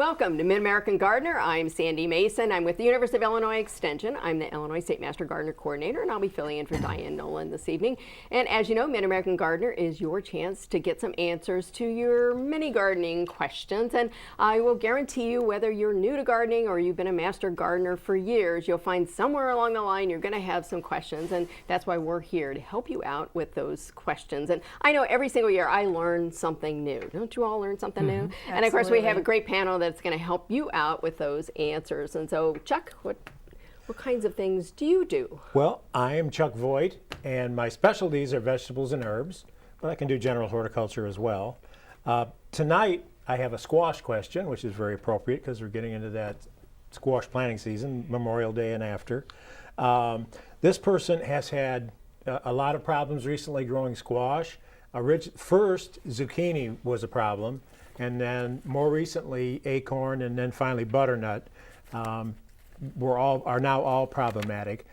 Welcome to Mid-American Gardener. I'm Sandy Mason. I'm with the University of Illinois Extension. I'm the Illinois State Master Gardener Coordinator, and I'll be filling in for Diane Nolan this evening. And as you know, Mid-American Gardener is your chance to get some answers to your mini gardening questions. And I will guarantee you, whether you're new to gardening or you've been a master gardener for years, you'll find somewhere along the line you're going to have some questions. And that's why we're here to help you out with those questions. And I know every single year I learn something new. Don't you all learn something new? Absolutely. And of course, we have a great panel that's going to help you out with those answers. And so, Chuck, what kinds of things do you do? Well, I am Chuck Voigt, and my specialties are vegetables and herbs, but I can do general horticulture as well. Tonight, I have a squash question, which is very appropriate because we're getting into that squash planting season, Memorial Day and after. This person has had a lot of problems recently growing squash. First, zucchini was a problem, and then more recently, acorn, and then finally butternut are now all problematic.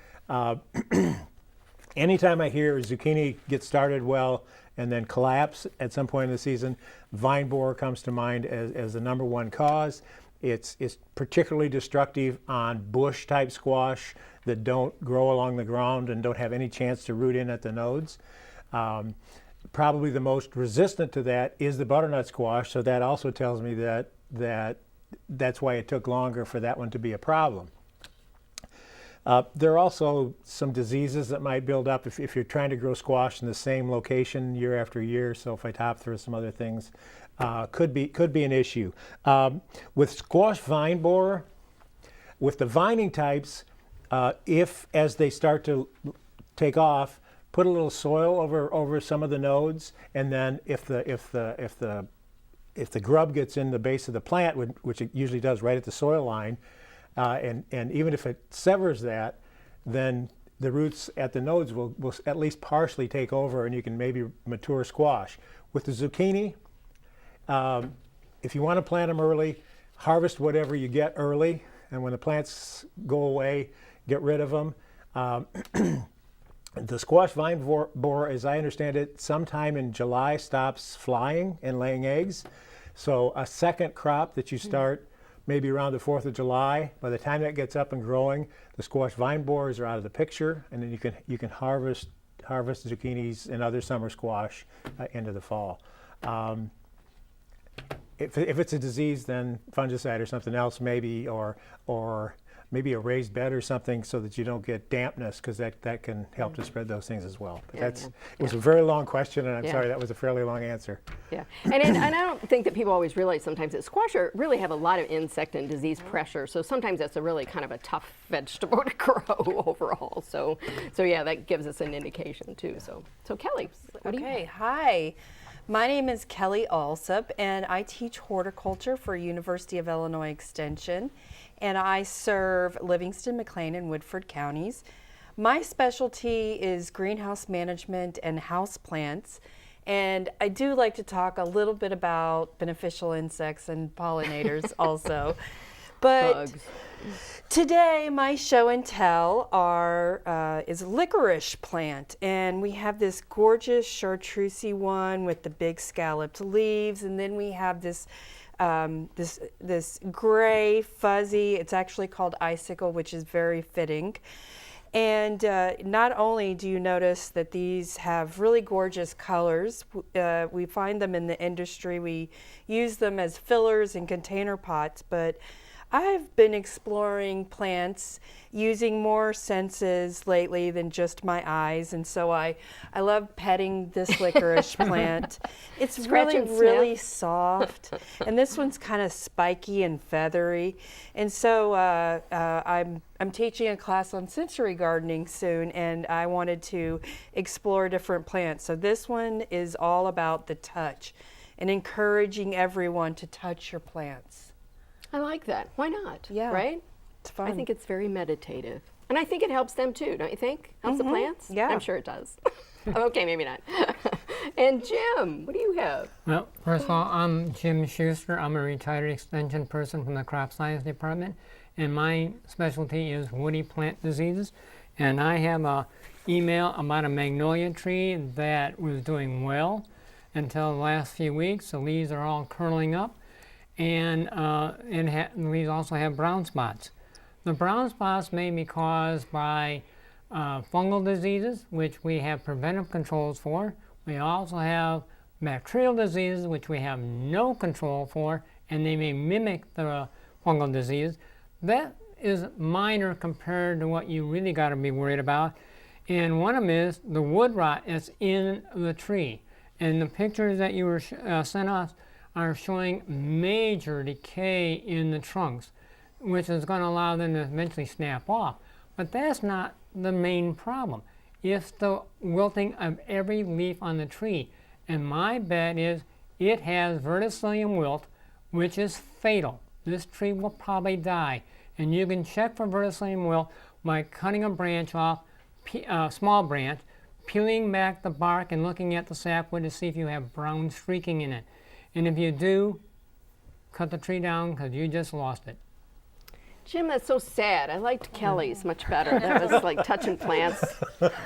Anytime I hear zucchini get started well and then collapse at some point in the season, vine borer comes to mind as the number one cause. It's particularly destructive on bush type squash that don't grow along the ground and don't have any chance to root in at the nodes. Probably the most resistant to that is the butternut squash, so that also tells me that's why it took longer for that one to be a problem. There are also some diseases that might build up if you're trying to grow squash in the same location year after year. So Phytophthora, some other things could be an issue. With squash vine borer, with the vining types, if as they start to take off, put a little soil over some of the nodes, and then if the grub gets in the base of the plant, which it usually does right at the soil line, and even if it severs that, then the roots at the nodes will at least partially take over, and you can maybe mature squash. With the zucchini, if you want to plant them early, harvest whatever you get early, and when the plants go away, get rid of them. The squash vine borer, as I understand it, sometime in July stops flying and laying eggs. So a second crop that you start maybe around the 4th of July, by the time that gets up and growing, the squash vine borers are out of the picture, and then you can harvest zucchinis and other summer squash into the fall. If it's a disease, then fungicide or something else maybe, or maybe a raised bed or something so that you don't get dampness, because that can help to spread those things as well. But it was a very long question, and I'm sorry that was a fairly long answer. Yeah, and I don't think that people always realize sometimes that squash really have a lot of insect and disease pressure, so sometimes that's a really kind of a tough vegetable to grow overall. So yeah, that gives us an indication too. So Kelly, what do you? Okay, hi. My name is Kelly Alsop, and I teach horticulture for University of Illinois Extension, and I serve Livingston, McLean, and Woodford counties. My specialty is greenhouse management and house plants, and I do like to talk a little bit about beneficial insects and pollinators also. But Bugs. Today, my show and tell is a licorice plant, and we have this gorgeous chartreusey one with the big scalloped leaves, and then we have this this gray fuzzy. It's actually called icicle, which is very fitting. And not only do you notice that these have really gorgeous colors, we find them in the industry. We use them as fillers in container pots, but I've been exploring plants using more senses lately than just my eyes, and so I love petting this licorice plant. It's really soft, and this one's kind of spiky and feathery. And so I'm teaching a class on sensory gardening soon, and I wanted to explore different plants. So this one is all about the touch and encouraging everyone to touch your plants. I like that. Why not? Yeah. Right? It's fun. I think it's very meditative. And I think it helps them too, don't you think? Helps the plants? Yeah. I'm sure it does. Okay, maybe not. And Jim, what do you have? Well, first of all, I'm Jim Schuster. I'm a retired extension person from the crop science department, and my specialty is woody plant diseases. And I have an email about a magnolia tree that was doing well until the last few weeks. The leaves are all curling up. and we also have brown spots. The brown spots may be caused by fungal diseases, which we have preventive controls for. We also have bacterial diseases, which we have no control for, and they may mimic the fungal disease. That is minor compared to what you really got to be worried about. And one of them is the wood rot that's in the tree. And the pictures that you were sent us are showing major decay in the trunks, which is going to allow them to eventually snap off. But that's not the main problem. It's the wilting of every leaf on the tree. And my bet is it has verticillium wilt, which is fatal. This tree will probably die. And you can check for verticillium wilt by cutting a branch off, small branch, peeling back the bark and looking at the sapwood to see if you have brown streaking in it. And if you do, cut the tree down because you just lost it. Jim, that's so sad. I liked Kelly's much better. That was like touching plants.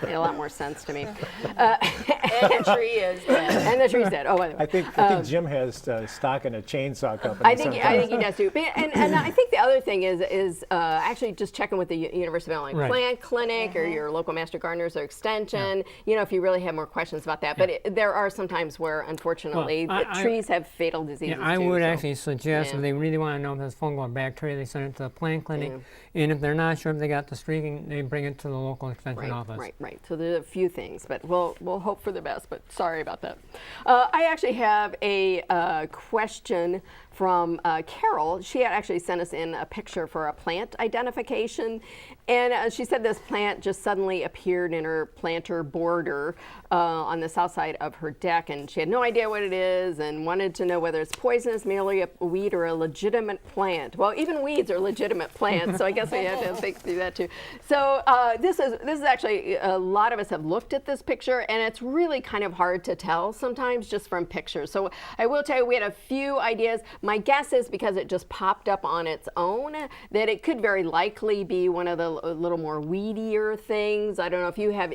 Made a lot more sense to me. And the tree is dead. And the tree's dead. Oh, by the way. I think Jim has stock in a chainsaw company. I think he does too. And I think the other thing is actually just checking with the University of Illinois Right. Plant Clinic or your local Master Gardeners or Extension. You know, if you really have more questions about that. But there are some times where, unfortunately, Well, the trees have fatal diseases Yeah, I too, would so. actually suggest if they really want to know if it's fungal or bacteria, they send it to the plant clinic. And if they're not sure if they got the streaking, they bring it to the local extension office. Right. So there's a few things, but we'll hope for the best. But sorry about that. I actually have a question from Carol. She had actually sent us in a picture for a plant identification, and she said this plant just suddenly appeared in her planter border on the south side of her deck, and she had no idea what it is and wanted to know whether it's poisonous, merely a weed, or a legitimate plant. Well, even weeds are legitimate plants, so I guess we have to think through that too. So this is actually, a lot of us have looked at this picture, and it's really kind of hard to tell sometimes just from pictures. So I will tell you, we had a few ideas. My guess is because it just popped up on its own that it could very likely be one of the little more weedier things. I don't know if you have,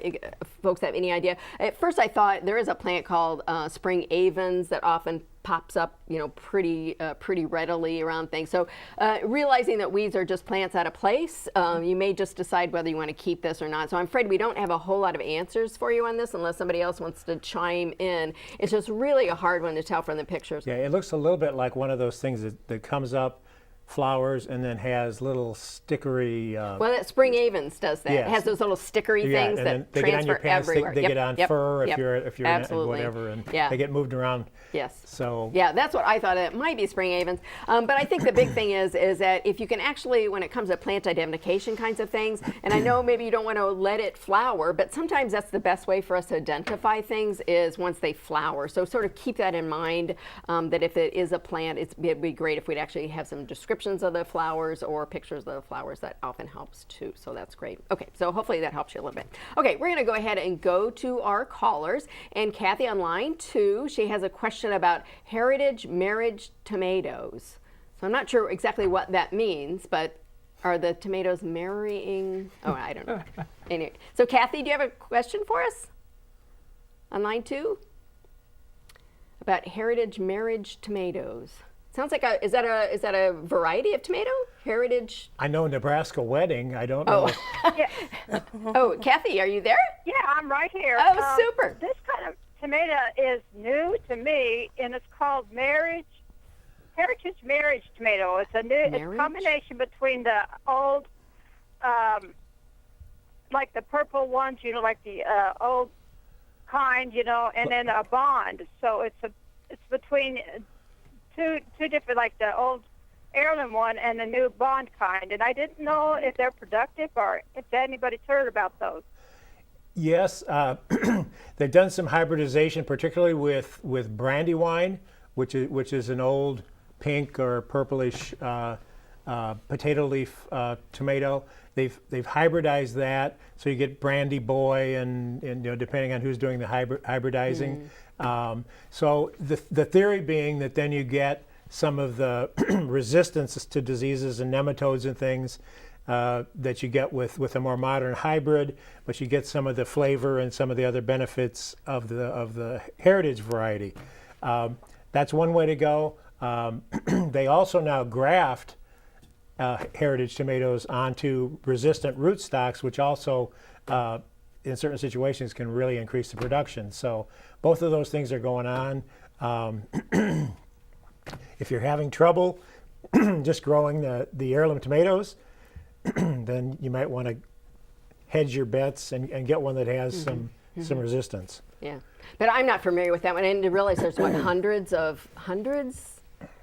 folks have any idea. At first I thought there is a plant called spring avens that often pops up, you know, pretty readily around things. So realizing that weeds are just plants out of place, you may just decide whether you want to keep this or not. So I'm afraid we don't have a whole lot of answers for you on this unless somebody else wants to chime in. It's just really a hard one to tell from the pictures. Yeah, it looks a little bit like one of those things that comes up, flowers, and then has little stickery. Well, that spring avens does that. Yes. It has those little stickery Yeah, things and then that they get on your transfer pants, everywhere. they get on fur if you're in Absolutely. whatever, and Yeah. they get moved around. Yes. So Yeah, that's what I thought. It might be spring avens. But I think the big thing is that if you can actually, when it comes to plant identification kinds of things, and I know maybe you don't want to let it flower, but sometimes that's the best way for us to identify things is once they flower. So sort of keep that in mind, that if it is a plant, it'd be great if we'd actually have some descriptions of the flowers or pictures of the flowers. That often helps too. So that's great. Okay, so hopefully that helps you a little bit. Okay, we're going to go ahead and go to our callers. And Kathy on line 2, she has a question about heritage marriage tomatoes. So I'm not sure exactly what that means, but are the tomatoes marrying? Oh, I don't know. Anyway, so Kathy, do you have a question for us on line 2 about heritage marriage tomatoes? Sounds like is that a variety of tomato? Heritage. I know Nebraska wedding. I don't know. Oh, Kathy, are you there? Yeah, I'm right here. Oh, super. This kind of tomato is new to me, and it's called heritage marriage tomato. It's it's a combination between the old, like the purple ones, you know, like the old kind, you know, and then a bond. So it's between two different, like the old heirloom one and the new bond kind. And I didn't know if they're productive or if anybody's heard about those. Yes, they've done some hybridization, particularly with Brandywine, which is an old pink or purplish potato leaf tomato. They've hybridized that, so you get Brandy Boy, and you know, depending on who's doing the hybridizing. So the theory being that then you get some of the resistance to diseases and nematodes and things that you get with a more modern hybrid, but you get some of the flavor and some of the other benefits of the heritage variety. That's one way to go. They also now graft heritage tomatoes onto resistant rootstocks, which also, in certain situations, can really increase the production. So both of those things are going on. If you're having trouble just growing the heirloom tomatoes, then you might want to hedge your bets and get one that has some resistance. Yeah, but I'm not familiar with that one. I didn't realize there's what hundreds?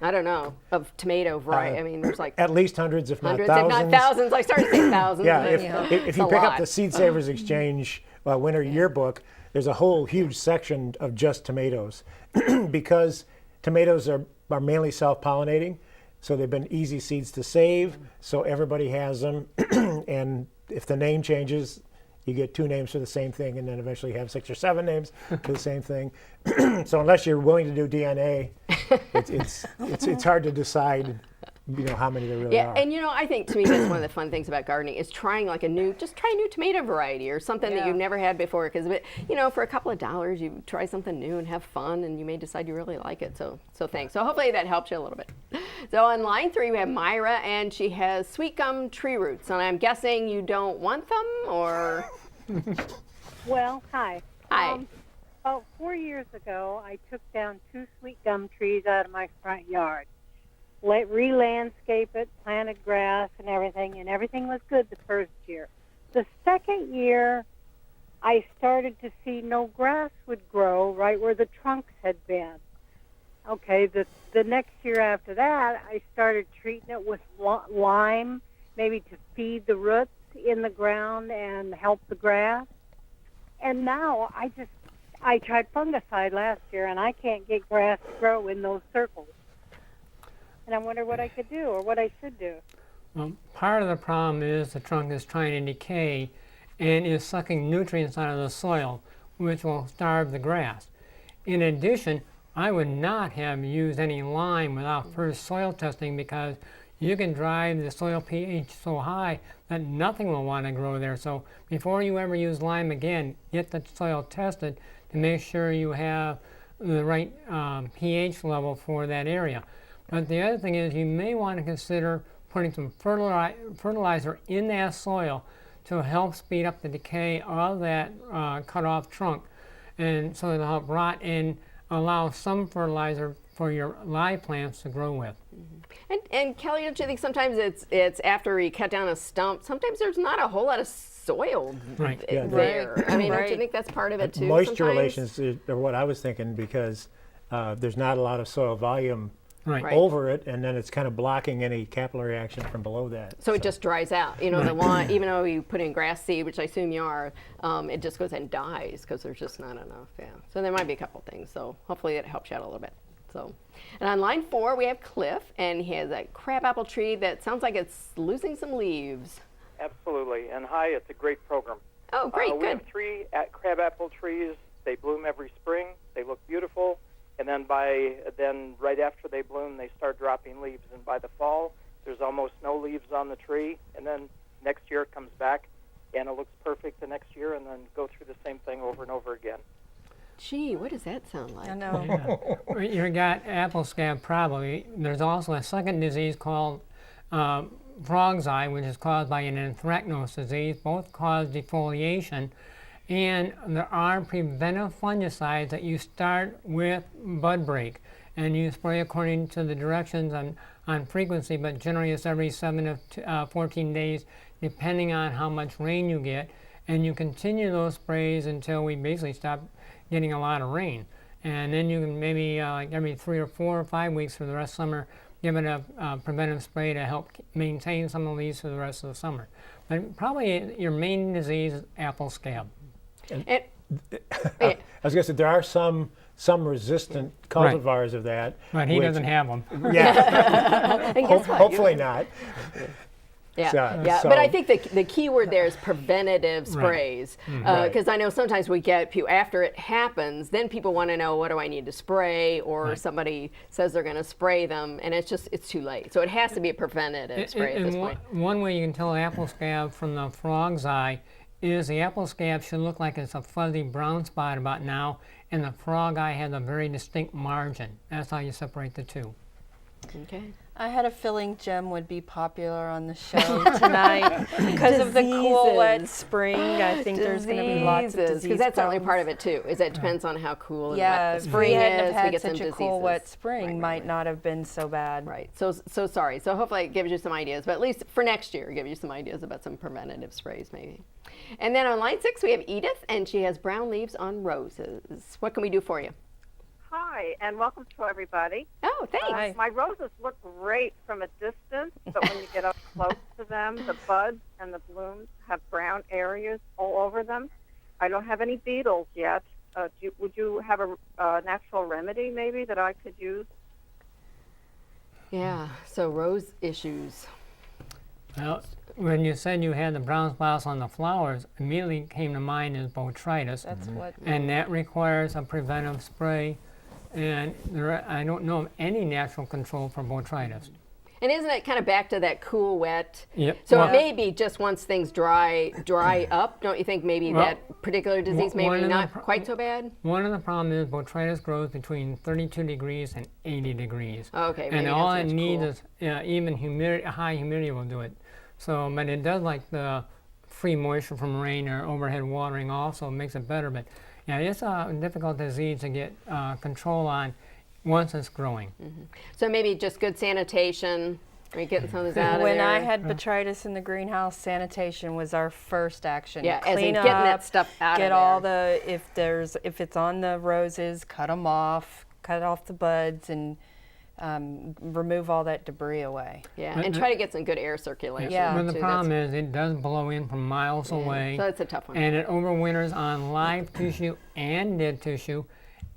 I don't know, of tomato variety. I mean, there's like At least hundreds, if not hundreds, thousands. if not thousands. I started saying thousands. Yeah, but, if it's you a pick up lot. the Seed Savers Exchange Winter Yearbook, there's a whole huge section of just tomatoes because tomatoes are mainly self-pollinating, so they've been easy seeds to save, so everybody has them. And if the name changes, you get 2 names for the same thing, and then eventually you have 6 or 7 names for the same thing. So unless you're willing to do DNA, it's hard to decide, how many there really Yeah, are. and I think to me that's one of the fun things about gardening is trying like just try a new tomato variety or something that you've never had before. Because for a couple of dollars, you try something new and have fun, and you may decide you really like it. So thanks. So hopefully that helps you a little bit. So on line 3 we have Myra, and she has sweet gum tree roots, and I'm guessing you don't want them, or Well, hi. Hi. About 4 years ago, I took down 2 sweet gum trees out of my front yard. Re-landscape it, planted grass and everything was good the first year. The second year, I started to see no grass would grow right where the trunks had been. Okay, the next year after that, I started treating it with lime, maybe to feed the roots in the ground and help the grass. And now I tried fungicide last year, and I can't get grass to grow in those circles. And I wonder what I could do or what I should do. Part of the problem is the trunk is trying to decay and is sucking nutrients out of the soil, which will starve the grass. In addition, I would not have used any lime without first soil testing, because you can drive the soil pH so high that nothing will want to grow there. So before you ever use lime again, get the soil tested to make sure you have the right pH level for that area. But the other thing is, you may want to consider putting some fertilizer in that soil to help speed up the decay of that cut off trunk, and so it'll help rot and allow some fertilizer for your live plants to grow with. and Kelly, don't you think sometimes it's after you cut down a stump, sometimes there's not a whole lot of soil Right. Yeah, there. I mean, don't you Right. think that's part of it too? Moisture sometimes? relations are what I was thinking, because there's not a lot of soil volume Right. Right. over it, and then it's kind of blocking any capillary action from below that. So it just dries out. The lawn, even though you put in grass seed, which I assume you are, it just goes and dies because there's just not enough. Yeah. So there might be a couple things. So hopefully that helps you out a little bit. So, and on line 4 we have Cliff, and he has a crabapple tree that sounds like it's losing some leaves. Absolutely. And hi, it's a great program. Oh, great, We good. have 3 crabapple trees. They bloom every spring. They look beautiful. And then right after they bloom, they start dropping leaves. And by the fall, there's almost no leaves on the tree. And then next year it comes back, and it looks perfect the next year, and then go through the same thing over and over again. Gee, what does that sound like? I know. You got apple scab probably. There's also a second disease called frog's eye, which is caused by an anthracnose disease. Both cause defoliation. And there are preventive fungicides that you start with bud break, and you spray according to the directions on frequency, but generally it's every 7 to 14 days, depending on how much rain you get. And you continue those sprays until we basically stop getting a lot of rain. And then you can maybe like every 3 or 4 or 5 weeks for the rest of summer, give it a preventive spray to help maintain some of the leaves for the rest of the summer. But probably your main disease is apple scab. And, I was going to say, there are some resistant cultivars of that. But he which- doesn't have them. Yeah, and guess what? hopefully not. Yeah, So- yeah. so- But I think the key word there is preventative sprays, because I know sometimes we get after it happens, then people want to know, what do I need to spray, or somebody says they're going to spray them, and it's too late. So it has to be a preventative spray at this point. One way you can tell apple scab from the frog's eye is the apple scab should look like it's a fuzzy brown spot about now, and the frog eye has a very distinct margin. That's how you separate the two. Okay. I had a feeling Jem would be popular on the show tonight because of the cool, wet Diseases. spring. I think there's going to be lots of disease because that's certainly part problems. of it too. Is it depends on how cool and Yeah, wet the if we spring hadn't is. have had we get such some a cool, diseases. wet spring, Right, might right. not have been so bad. Right. So sorry. So hopefully it gives you some ideas, but at least for next year, give you some ideas about some preventative sprays maybe. And then on line 6 we have Edith, and she has brown leaves on roses. What can we do for you? Hi, and welcome to everybody. Oh, thanks. Hi. My roses look great from a distance, but when you get up close to them, the buds and the blooms have brown areas all over them. I don't have any beetles yet. Would you have a natural remedy maybe that I could use? Yeah. So rose issues. Well, when you said you had the brown spots on the flowers, immediately came to mind is botrytis, That's what. and that requires a preventive spray. And I don't know of any natural control for botrytis. And isn't it kind of back to that cool, wet? Yep. So Well- it may be just once things dry up. Don't you think maybe Well, that particular disease one maybe of the not pro- quite so bad? One of the problems is botrytis grows between 32 degrees and 80 degrees. Okay, maybe And not all so it much needs cool. is even humidity, high humidity will do it. So, but it does like the free moisture from rain or overhead watering also makes it better. But yeah, it's a difficult disease to get control on once it's growing. So maybe just good sanitation. Are you getting some of this out of When there? I had botrytis in the greenhouse, sanitation was our first action. Yeah, as in Clean getting up, that stuff out of get there. all the if it's on the roses, cut them off, cut off the buds, and remove all that debris away. Yeah, But and the- try to get some good air circulation. Yeah. But the too. problem is it does blow in from miles away. So it's a tough one. And it overwinters on live tissue and dead tissue,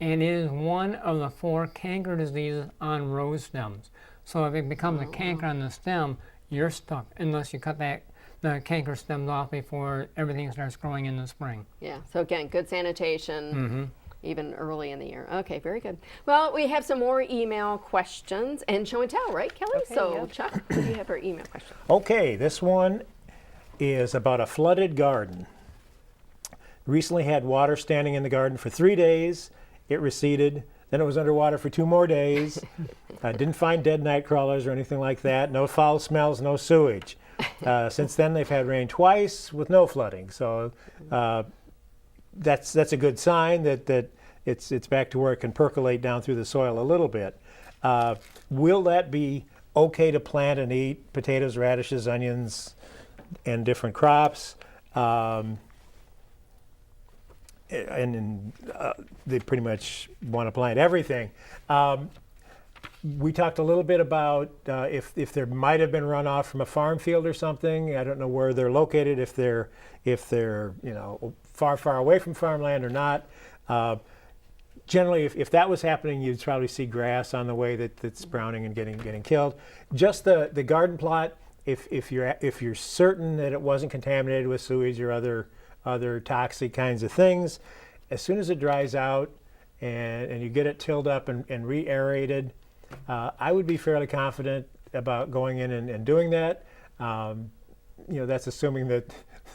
and it is one of the 4 canker diseases on rose stems. So if it becomes a canker on the stem, you're stuck unless you cut the canker stems off before everything starts growing in the spring. Yeah. So again, good sanitation. Mm-hmm. Even early in the year. Okay, very good. Well, we have some more email questions and show and tell, right, Kelly? Okay, So, yeah. Chuck, what do you have for email question? Okay, this one is about a flooded garden. Recently had water standing in the garden for 3 days. It receded. Then it was underwater for 2 more days. I didn't find dead night crawlers or anything like that. No foul smells, no sewage. Since then, they've had rain twice with no flooding. So that's a good sign that it's back to where it can percolate down through the soil a little bit. Will that be okay to plant and eat potatoes, radishes, onions, and different crops? And they pretty much want to plant everything. We talked a little bit about if there might have been runoff from a farm field or something. I don't know where they're located, if they're far away from farmland or not. Generally, if that was happening, you'd probably see grass on the way that's sprouting and getting killed. Just the garden plot, if you're certain that it wasn't contaminated with sewage or other toxic kinds of things, as soon as it dries out and you get it tilled up and re-aerated, I would be fairly confident about going in and doing that. That's assuming that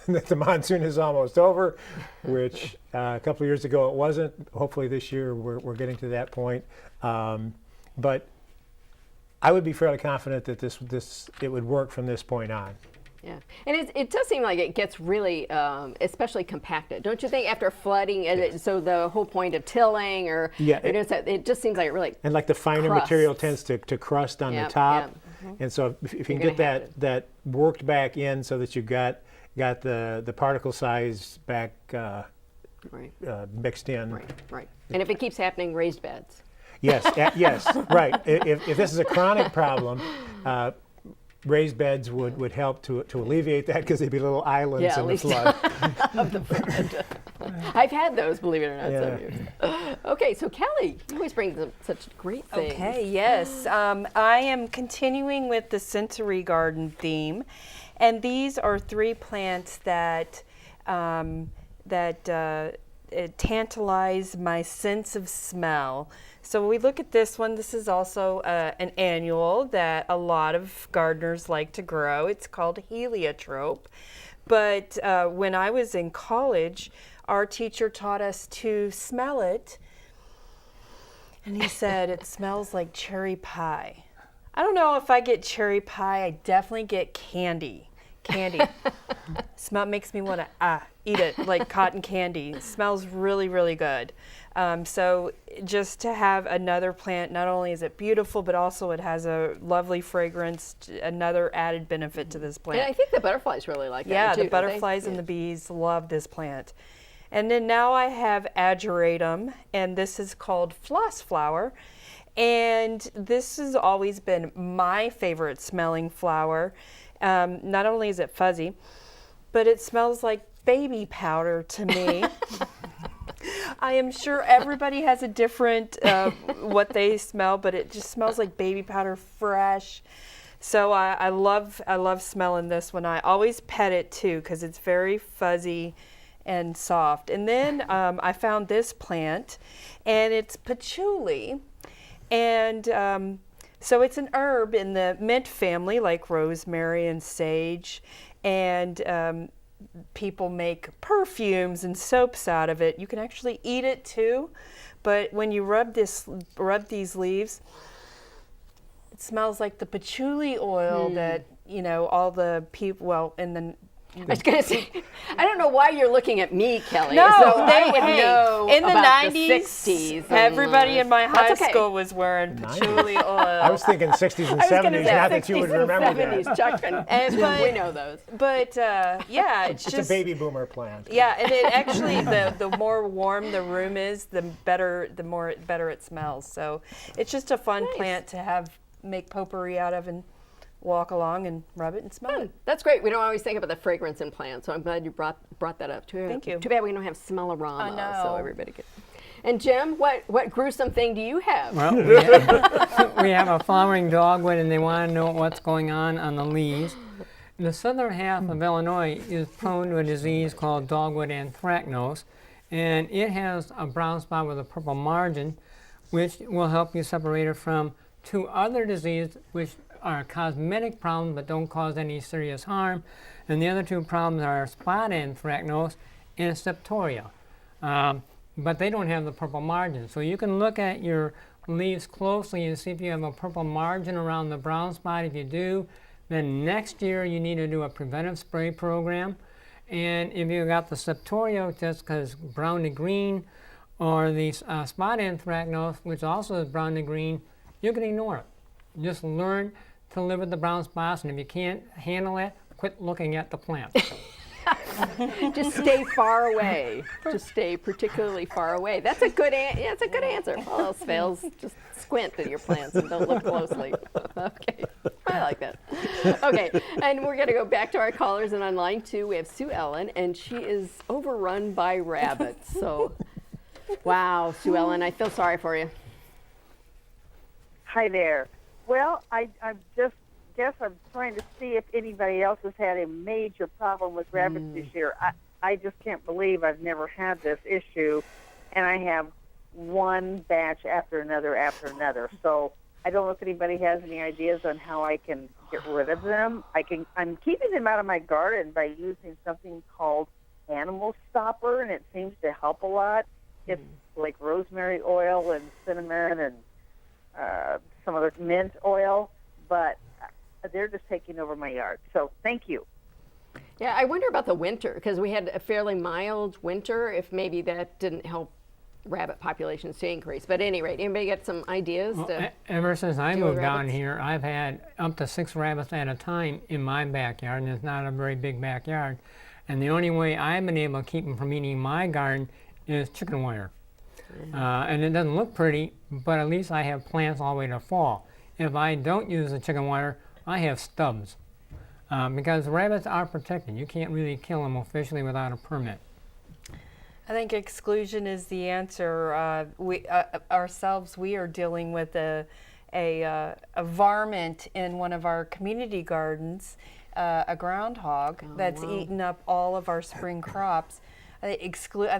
the monsoon is almost over, which a couple of years ago it wasn't. Hopefully this year we're getting to that point. But I would be fairly confident that it would work from this point on. Yeah, and it does seem like it gets really, especially compacted, don't you think? After flooding, so the whole point of tilling, or Yeah, it just seems like it really. And like the finer material tends to crust on the top, and so if you can You're get gonna have that worked back in so that you've got the particle size back Right, mixed in. right. And if it keeps happening, raised beds. Yes, yes, right. If this is a chronic problem, raised beds would help to alleviate that, because they'd be little islands Yeah, at in the least. flood. Of the flood. I've had those, believe it or not. Yeah. Some years. Okay, so Kelly, you always bring them such great things. Okay, yes. I am continuing with the sensory garden theme, and these are 3 plants that tantalize my sense of smell. So we look at this one. This is also an annual that a lot of gardeners like to grow. It's called heliotrope. But when I was in college, our teacher taught us to smell it. And he said, it smells like cherry pie. I don't know if I get cherry pie. I definitely get candy. Candy. Smell makes me want to eat it like cotton candy. It smells really, really good. So just to have another plant, not only is it beautiful, but also it has a lovely fragrance, another added benefit to this plant. And I think the butterflies really like that Yeah, too, the don't they? butterflies and the bees love this plant. And then now I have ageratum, and this is called floss flower. And this has always been my favorite smelling flower. Not only is it fuzzy, but it smells like baby powder to me. I am sure everybody has a different what they smell, but it just smells like baby powder, fresh. So I love smelling this one. I always pet it too because it's very fuzzy and soft. And then I found this plant, and it's patchouli, and so it's an herb in the mint family, like rosemary and sage, and people make perfumes and soaps out of it. You can actually eat it too, but when you rub these leaves, it smells like the patchouli oil that all the people. Well, in the I was going to say, I don't know why you're looking at me, Kelly. No, so they I would know in the about 90s, the 60s. and, everybody in my high that's okay. school was wearing patchouli oil. I was thinking 60s and I was gonna 70s, say not that you 60s would and remember 70s, that. Chuck, and but- we know those. But yeah, it's It's just a baby boomer plant. yeah, and it actually the more warm the room is, the better it smells. So it's just a fun plant to make potpourri out of and walk along and rub it and smell it. That's great. We don't always think about the fragrance in plants, so I'm glad you brought that up too. Thank you. Too bad we don't have smell-o-rama, I know. so everybody could. And Jim, what gruesome thing do you have? Well, we have a flowering dogwood, and they want to know what's going on the leaves. The southern half of Illinois is prone to a disease called dogwood anthracnose, and it has a brown spot with a purple margin, which will help you separate it from two other diseases, which are cosmetic problems but don't cause any serious harm. And the other two problems are spot anthracnose and septoria. But they don't have the purple margin. So you can look at your leaves closely and see if you have a purple margin around the brown spot. If you do, then next year you need to do a preventive spray program. And if you got the septoria, just because brown to green, or the spot anthracnose, which also is brown to green, you can ignore it. Just learn to live with the brown spots, and if you can't handle it, quit looking at the plant. Just stay far away. Just stay particularly far away. That's a good that's a good answer. All else fails, just squint at your plants and don't look closely. Okay, I like that. Okay, and we're going to go back to our callers, and on line 2 we have Sue Ellen, and she is overrun by rabbits. So, wow, Sue Ellen, I feel sorry for you. Hi there. Well, I just guess I'm trying to see if anybody else has had a major problem with rabbits this year. I just can't believe I've never had this issue, and I have one batch after another. So I don't know if anybody has any ideas on how I can get rid of them. I'm keeping them out of my garden by using something called Animal Stopper, and it seems to help a lot. It's like rosemary oil and cinnamon and some other mint oil, but they're just taking over my yard. So thank you. Yeah, I wonder about the winter, because we had a fairly mild winter, if maybe that didn't help rabbit populations to increase. But at any rate, anybody got some ideas? Ever since I deal with moved down rabbits? here, I've had up to 6 rabbits at a time in my backyard, and it's not a very big backyard. And the only way I've been able to keep them from eating my garden is chicken wire. And it doesn't look pretty, but at least I have plants all the way to fall. If I don't use the chicken wire, I have stubs. Because rabbits are protected. You can't really kill them officially without a permit. I think exclusion is the answer. We are dealing with a varmint in one of our community gardens, a groundhog that's eaten up all of our spring crops. I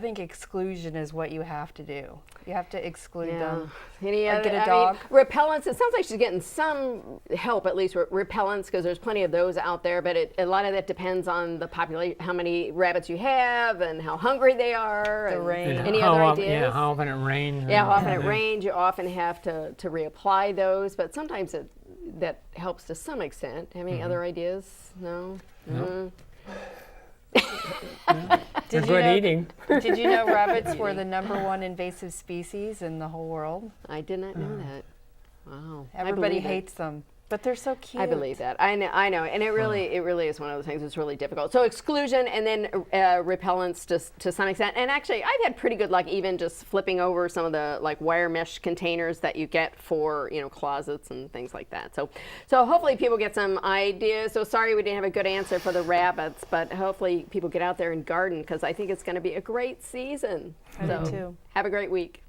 think exclusion is what you have to do. You have to exclude them. Any Or other, get a dog. Repellents, it sounds like she's getting some help, at least repellents, because there's plenty of those out there, but a lot of that depends on the population, how many rabbits you have and how hungry they are. The and rain. Any how other often, ideas? Yeah, how often it rains. Yeah, how often it rains, you often have to reapply those, but sometimes that helps to some extent. Have any other ideas? No. No. Did you Good know- eating. Did you know rabbits were the #1 invasive species in the whole world? I did not know that. Wow. I Everybody believe it. hates them, but they're so cute. I believe that. I know, and it really is one of those things that's really difficult. So exclusion and then repellents to some extent. And actually, I've had pretty good luck even just flipping over some of the like wire mesh containers that you get for closets and things like that. So hopefully people get some ideas. So sorry we didn't have a good answer for the rabbits, but hopefully people get out there and garden because I think it's going to be a great season. I do too. Have a great week.